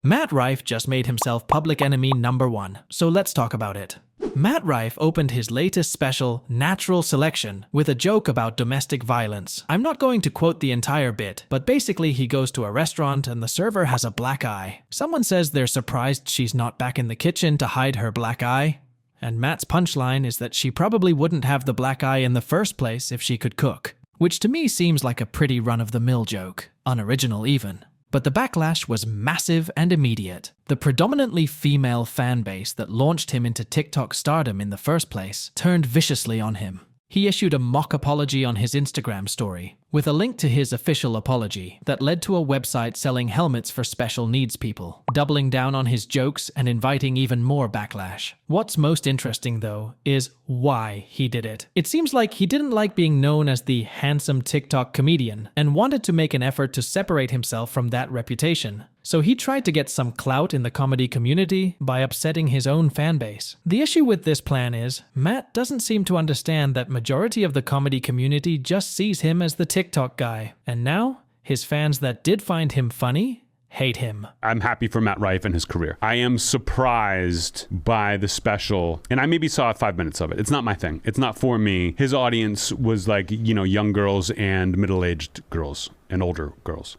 Matt Rife just made himself public enemy #1, so let's talk about it. Matt Rife opened his latest special, Natural Selection, with a joke about domestic violence. I'm not going to quote the entire bit, but basically he goes to a restaurant and the server has a black eye. Someone says they're surprised she's not back in the kitchen to hide her black eye, and Matt's punchline is that she probably wouldn't have the black eye in the first place if she could cook, which to me seems like a pretty run-of-the-mill joke, unoriginal even. But the backlash was massive and immediate. The predominantly female fan base that launched him into TikTok stardom in the first place turned viciously on him. He issued a mock apology on his Instagram story, with a link to his official apology that led to a website selling helmets for special needs people, doubling down on his jokes and inviting even more backlash. What's most interesting, though, is why he did it. It seems like he didn't like being known as the handsome TikTok comedian and wanted to make an effort to separate himself from that reputation. So he tried to get some clout in the comedy community by upsetting his own fanbase. The issue with this plan is, Matt doesn't seem to understand that majority of the comedy community just sees him as the TikTok guy. And now, his fans that did find him funny hate him. I'm happy for Matt Rife and his career. I am surprised by the special, and I maybe saw 5 minutes of it. It's not my thing. It's not for me. His audience was like, young girls and middle-aged girls and older girls.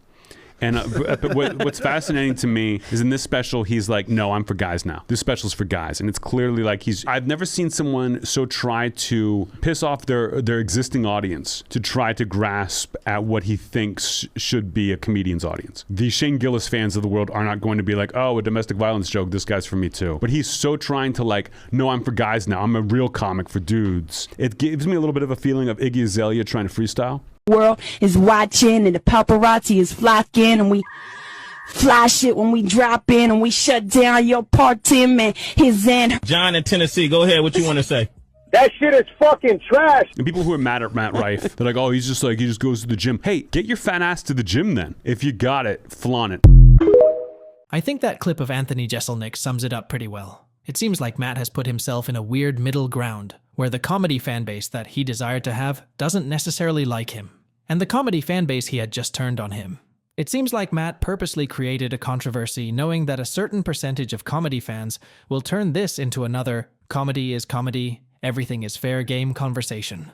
And but what's fascinating to me is in this special, he's like, no, I'm for guys now. This special's for guys. And it's clearly like I've never seen someone so try to piss off their existing audience to try to grasp at what he thinks should be a comedian's audience. The Shane Gillis fans of the world are not going to be like, oh, a domestic violence joke, this guy's for me too. But he's so trying to like, no, I'm for guys now. I'm a real comic for dudes. It gives me a little bit of a feeling of Iggy Azalea trying to freestyle. World is watching and the paparazzi is flocking and we flash it when we drop in and we shut down your party, man. His and John in Tennessee, go ahead. What you want to say? That shit is fucking trash. And people who are mad at Matt Rife, they're like, oh, he just goes to the gym. Hey, get your fat ass to the gym then. If you got it, flaunt it. I think that clip of Anthony Jeselnik sums it up pretty well. It seems like Matt has put himself in a weird middle ground, where the comedy fanbase that he desired to have doesn't necessarily like him, and the comedy fanbase he had just turned on him. It seems like Matt purposely created a controversy knowing that a certain percentage of comedy fans will turn this into another comedy is comedy, everything is fair game conversation.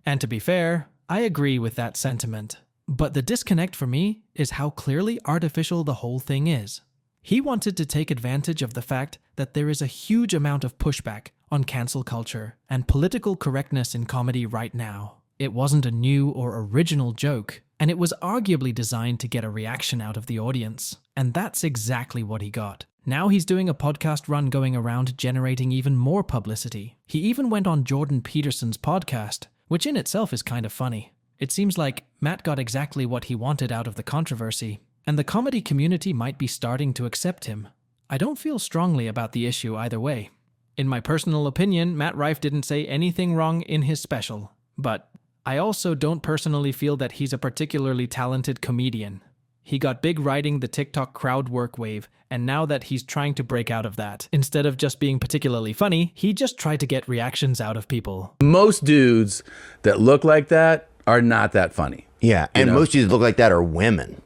And to be fair, I agree with that sentiment. But the disconnect for me is how clearly artificial the whole thing is. He wanted to take advantage of the fact that there is a huge amount of pushback on cancel culture and political correctness in comedy right now. It wasn't a new or original joke, and it was arguably designed to get a reaction out of the audience. And that's exactly what he got. Now he's doing a podcast run going around generating even more publicity. He even went on Jordan Peterson's podcast, which in itself is kind of funny. It seems like Matt got exactly what he wanted out of the controversy, and the comedy community might be starting to accept him. I don't feel strongly about the issue either way. In my personal opinion, Matt Rife didn't say anything wrong in his special, but I also don't personally feel that he's a particularly talented comedian. He got big riding the TikTok crowd work wave, and now that he's trying to break out of that, instead of just being particularly funny, he just tried to get reactions out of people. Most dudes that look like that are not that funny. Yeah, and most dudes that look like that are women.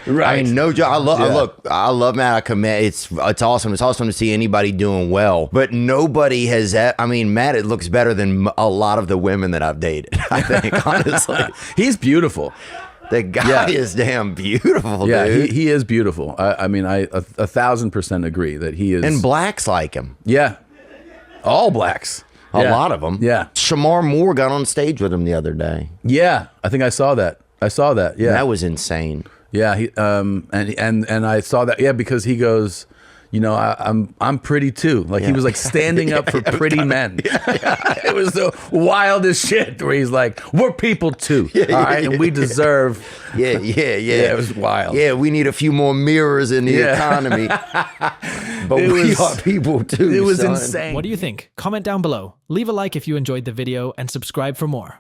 Right. I mean, no joke. I love Matt. I commend. It's awesome. It's awesome to see anybody doing well. But nobody has. I mean, Matt, it looks better than a lot of the women that I've dated. I think, honestly, he's beautiful. The guy is damn beautiful. Yeah, dude. he is beautiful. I mean, I 1,000% agree that he is. And blacks like him. Yeah, all blacks. A lot of them. Yeah. Shamar Moore got on stage with him the other day. Yeah, I think I saw that. Yeah, that was insane. Yeah, he and I saw that. Yeah, because he goes, I'm pretty too. Like he was like standing up for pretty men. It was the wildest shit where he's like, we're people too. All right, and we deserve. Yeah. It was wild. Yeah, we need a few more mirrors in the economy. But we are people too. It was son. insane. What do you think? Comment down below. Leave a like if you enjoyed the video and subscribe for more.